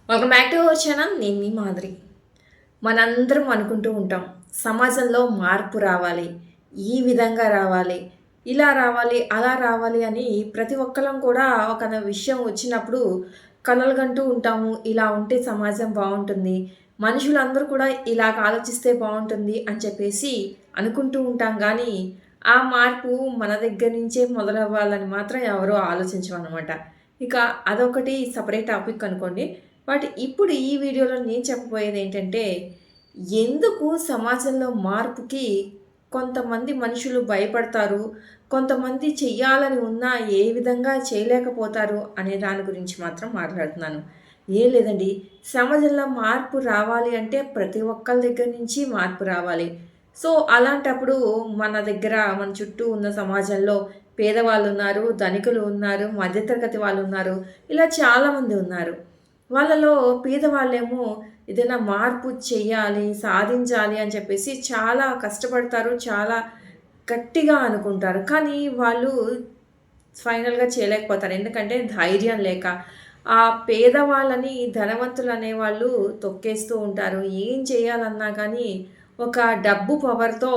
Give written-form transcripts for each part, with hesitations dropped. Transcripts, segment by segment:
Welcome back to our channel. నేను మీ మాదిరి. మనందరం అనుకుంటూ ఉంటాం, సమాజంలో మార్పు రావాలి, ఈ విధంగా రావాలి, ఇలా రావాలి, అలా రావాలి అని ప్రతి ఒక్కళ్ళం కూడా ఒక విషయం వచ్చినప్పుడు కలలుగంటూ ఉంటాము. ఇలా ఉంటే సమాజం బాగుంటుంది, మనుషులందరూ కూడా ఇలాగ ఆలోచిస్తే బాగుంటుంది అని చెప్పేసి అనుకుంటూ ఉంటాం. కానీ ఆ మార్పు మన దగ్గర నుంచే మొదలవ్వాలని మాత్రం ఎవరో ఆలోచించమన్నమాట. ఇక అదొకటి సపరేట్ టాపిక్ అనుకోండి. బట్ ఇప్పుడు ఈ వీడియోలో నేను చెప్పబోయేది ఏంటంటే, ఎందుకు సమాజంలో మార్పుకి కొంతమంది మనుషులు భయపడతారు, కొంతమంది చెయ్యాలని ఉన్నా ఏ విధంగా చేయలేకపోతారు అనే దాని గురించి మాత్రం మాట్లాడుతున్నాను. ఏం లేదండి, సమాజంలో మార్పు రావాలి అంటే ప్రతి ఒక్కళ్ళ దగ్గర నుంచి మార్పు రావాలి. సో అలాంటప్పుడు మన దగ్గర మన చుట్టూ ఉన్న సమాజంలో పేదవాళ్ళు ఉన్నారు, ధనికులు ఉన్నారు, మధ్యతరగతి వాళ్ళు ఉన్నారు, ఇలా చాలామంది ఉన్నారు. వాళ్ళలో పేదవాళ్ళేమో ఏదైనా మార్పు చెయ్యాలి, సాధించాలి అని చెప్పేసి చాలా కష్టపడతారు. చాలా గట్టిగా అనుకుంటారు. కానీ వాళ్ళు ఫైనల్‌గా చేయలేకపోతారు. ఎందుకంటే ధైర్యం లేక. ఆ పేదవాళ్ళని ధనవంతులు అనేవాళ్ళు తొక్కేస్తూ ఉంటారు. ఏం చేయాలన్నా కానీ ఒక డబ్బు పవర్‌తో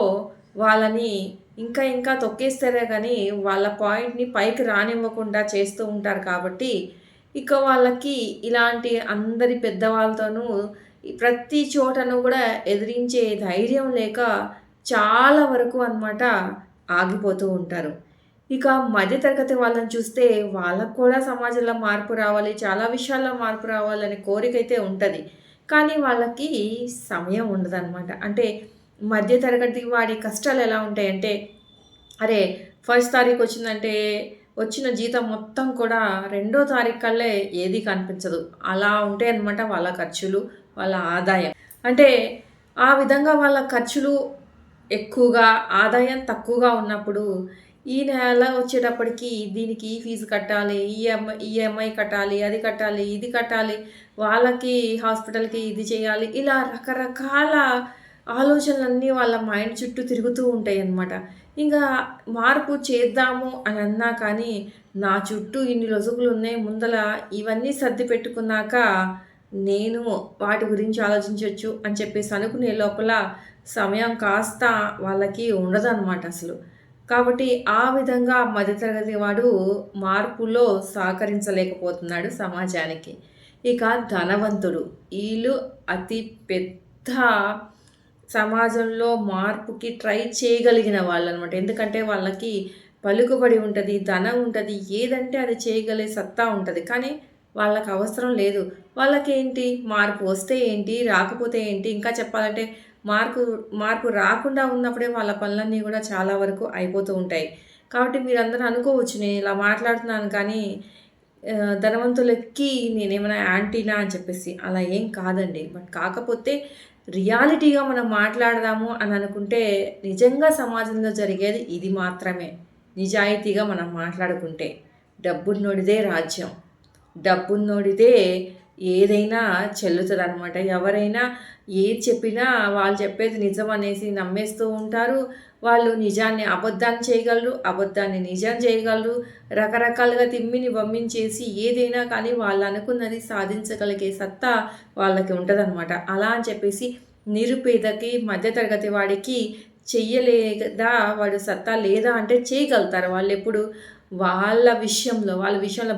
వాళ్ళని ఇంకా ఇంకా తొక్కేస్తారే గానీ వాళ్ళ పాయింట్‌ని పైకి రానివ్వకుండా చేస్తూ ఉంటారు కాబట్టి ఇక వాళ్ళకి ఇలాంటి అందరి పెద్దవాళ్ళతోనూ ప్రతి చోటను కూడా ఎదిరించే ధైర్యం లేక చాలా వరకు అనమాట ఆగిపోతూ ఉంటారు. ఇక మధ్య తరగతి వాళ్ళని చూస్తే వాళ్ళకి కూడా సమాజంలో మార్పు రావాలి, చాలా విషయాల్లో మార్పు రావాలనే కోరికైతే ఉంటది. కానీ వాళ్ళకి సమయం ఉండదనమాట. అంటే మధ్య తరగతి వాడి కష్టాలు ఎలా ఉంటాయంటే, అరే! ఫస్ట్ తారీఖు వచ్చిందంటే, వచ్చిన జీతం మొత్తం కూడా రెండో తారీఖు కల్లే ఏది కనిపించదు. అలా ఉంటాయన్నమాట వాళ్ళ ఖర్చులు, వాళ్ళ ఆదాయం. అంటే ఆ విధంగా వాళ్ళ ఖర్చులు ఎక్కువగా, ఆదాయం తక్కువగా ఉన్నప్పుడు, ఈ నెల వచ్చేటప్పటికి దీనికి ఈ ఫీజు కట్టాలి, ఈఎంఐ కట్టాలి, అది కట్టాలి, ఇది కట్టాలి, వాళ్ళకి హాస్పిటల్‌కి ఇది చేయాలి. ఇలా రకరకాల ఆలోచనలన్నీ వాళ్ళ మైండ్ చుట్టూ తిరుగుతూ ఉంటాయన్నమాట. ఇంకా మార్పు చేద్దాము అని అన్నా కానీ, నా చుట్టూ ఇన్ని లొసుగులున్నాయి. ముందల ఇవన్నీ సర్ది పెట్టుకున్నాక, నేను వాటి గురించి ఆలోచించొచ్చు అని చెప్పేసి అనుకునే లోపల సమయం కాస్త వాళ్ళకి ఉండదనమాట అసలు. కాబట్టి ఆ విధంగా మధ్యతరగతి వాడు మార్పులో సహకరించలేకపోతున్నాడు సమాజానికి. ఇక ధనవంతుడు. ఈళ్ళు అతి పెద్ద సమాజంలో మార్పుకి ట్రై చేయగలిగిన వాళ్ళనమాట. ఎందుకంటే వాళ్ళకి పలుకుబడి ఉంటది, ధనం ఉంటది, ఏదంటే అది చేయగలిగే సత్తా ఉంటది. కానీ వాళ్ళకి అవసరం లేదు. వాళ్ళకేంటి మార్పు వస్తే ఏంటి, రాకపోతే ఏంటి, ఇంకా చెప్పాలంటే మార్పు మార్పు రాకుండా ఉన్నప్పుడే వాళ్ళ పనులన్నీ గూడా చాలా వరకు అయిపోతూ ఉంటాయి. కాబట్టి మీరందరూ అనుకోవచ్చు నేను ఇలా మాట్లాడుతున్నాను కానీ ధనవంతులకి నేనేమైనా యాంటీనా అని చెప్పేసి. అలా ఏం కాదండి. బట్ కాకపోతే రియాలిటీగా మనం మాట్లాడదాము అని అనుకుంటే నిజంగా సమాజంలో జరిగేది ఇది మాత్రమే. నిజాయితీగా మనం మాట్లాడుకుంటే. డబ్బున్నోడిదే రాజ్యం. డబ్బున్నోడిదే ఏదైనా చెల్లుతదనమాట. ఎవరైనా ఏది చెప్పినా వాళ్ళు చెప్పేది నిజం అనేసి నమ్మేస్తూ ఉంటారు. వాళ్ళు నిజాన్ని అబద్ధాన్ని చేయగలరు, అబద్ధాన్ని నిజం చేయగలరు. రకరకాలుగా తిమ్మిని బమ్మించేసి ఏదైనా కానీ వాళ్ళు అనుకున్నది సాధించగలిగే సత్తా వాళ్ళకి ఉంటదనమాట. అలా అని చెప్పేసి నిరుపేదకి, మధ్యతరగతి వాడికి చెయ్యలేదా వాడు సత్తా లేదా అంటే చేయగలుగుతారు. వాళ్ళెప్పుడు వాళ్ళ విషయంలో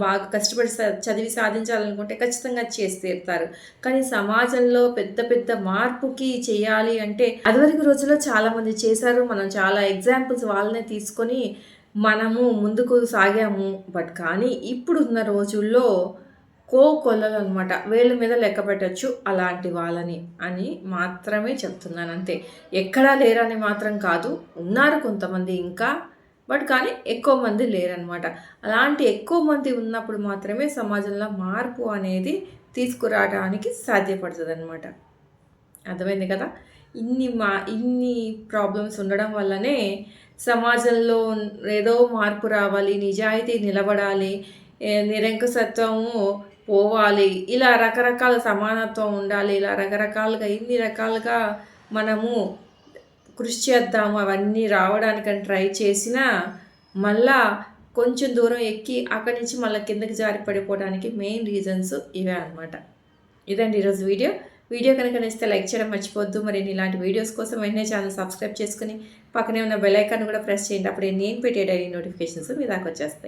బాగా కష్టపడి చదివి సాధించాలనుకుంటే ఖచ్చితంగా చేసి తీరుతారు. కానీ సమాజంలో పెద్ద పెద్ద మార్పుకి చేయాలి అంటే అదివరకు రోజుల్లో చాలామంది చేశారు. మనం చాలా ఎగ్జాంపుల్స్ వాళ్ళనే తీసుకొని మనము ముందుకు సాగాము. బట్ కానీ ఇప్పుడున్న రోజుల్లో కోకొల్లలనమాట. వేళ్ళ మీద లెక్క పెట్టొచ్చు అలాంటి వాళ్ళని అని మాత్రమే చెప్తున్నాను అంతే. ఎక్కడా లేరని మాత్రం కాదు. ఉన్నారు కొంతమంది ఇంకా. బట్ కానీ ఎక్కువ మంది లేరనమాట. అలాంటి ఎక్కువ మంది ఉన్నప్పుడు మాత్రమే సమాజంలో మార్పు అనేది తీసుకురావడానికి సాధ్యపడుతదనమాట. అర్థమైంది కదా! ఇన్ని ప్రాబ్లమ్స్ ఉండడం వల్లనే సమాజంలో ఏదో మార్పు రావాలి, నిజాయితీ నిలబడాలి, నిరంకుశత్వము పోవాలి, ఇలా రకరకాల సమానత్వం ఉండాలి, ఇలా రకరకాలుగా ఇన్ని రకాలుగా మనము కృషి చేద్దాము అవన్నీ రావడానికని ట్రై చేసినా మళ్ళా కొంచెం దూరం ఎక్కి అక్కడి నుంచి మళ్ళీ కిందకి జారి పడిపోవడానికి మెయిన్ రీజన్స్ ఇవే అనమాట. ఇదండి ఈరోజు వీడియో కనుక నచ్చితే లైక్ చేయడం మర్చిపోవద్దు. మరి ఇలాంటి వీడియోస్ కోసం వెంటనే ఛానల్ సబ్స్క్రైబ్ చేసుకుని పక్కనే ఉన్న బెల్ ఐకాన్ కూడా ప్రెస్ చేయండి. అప్పుడే నేను పెట్టే డైలీ నోటిఫికేషన్స్ మీ దాకా వచ్చేస్తాయి.